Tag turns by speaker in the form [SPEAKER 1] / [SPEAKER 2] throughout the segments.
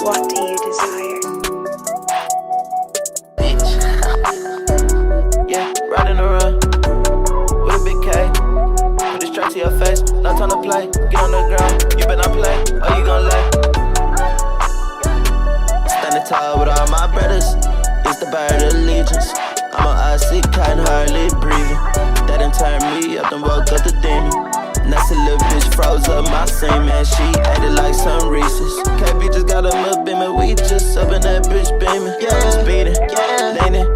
[SPEAKER 1] What do you desire?
[SPEAKER 2] Bitch. Yeah, riding around with a big K. Put it straight to your face, no time to play. Get on the ground, you better not play, or you gon' lay. Standing tall with all my brothers, it's the bird of allegiance. I'm on icy, cotton, hardly breathing. That done turned me up and woke up the demon. Nasty little bitch froze up my semen. She ate it like some Reese's. KB just got a milk beaming. We just up in that bitch beaming. Yeah, speeding, yeah, leaning.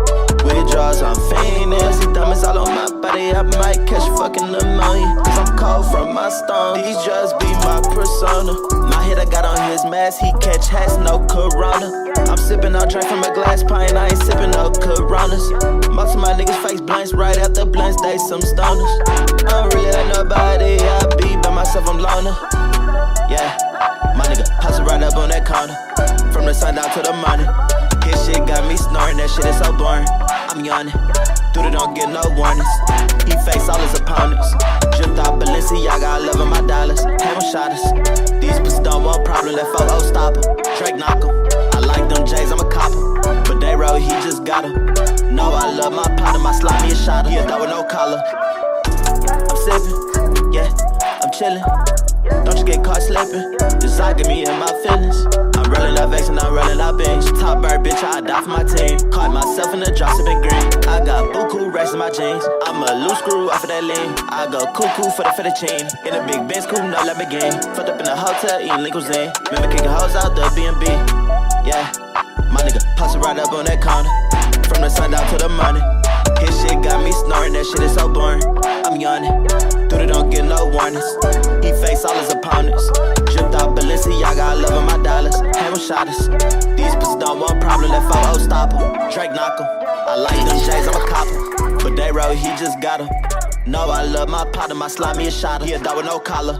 [SPEAKER 2] Withdrawals, I'm fiending. See diamonds all on my body. I might catch fucking pneumonia. Cause I'm cold from my stone. These drugs be my persona. My hitter got on his mask. He catch hats, no corona. I'm sipping on drink from a glass pint. I ain't sipping no coronas. Most of my niggas face blinds. Right after blinds, they some stoners. I don't really like nobody. I be by myself, I'm loner. Yeah, my nigga hustle right up on that corner. From the sun down to the morning. His shit got me snoring, that shit is so boring. I'm yawning, dude don't get no warnings. He face all his opponents. Dripped out Balenciaga, I love my dollars. Hammer shot us. These pussies don't want problem, let 4-0 stop him. Drake knock him. I like them J's, I'm a copper. But they roll, he just got him. No, I love my partner, my slimy a shot. He a dog with no collar. I'm sipping, yeah, I'm chillin'. Don't you get caught slipping. Desire get me in my feelings. I'm rolling up X and I'm rolling up bench. Top bird bitch, I die for my team. Caught myself in the drop sipping green. I got buku racks in my jeans. I'm a loose screw off of that lean. I go cuckoo for the fettuccine. In a big Benz coupe, no Lamborghini. Fucked up in the hotel, eating limousine. Remember kicking hoes out the B&B. Yeah, my nigga posted right up on that corner. From the sun down to the morning. His shit got me snoring, that shit is so boring. I'm yawning, dude don't get no warnings. He face all his opponents. Dripped out Balenciaga, I love my dollars. Hammer shot us. These pussies don't want problem, let 4-0 stop him. Drake knock him. I like them J's, I'm a copper. But they roll, he just got him. No, I love my partner, my slimy a shotter. He a dog with no collar.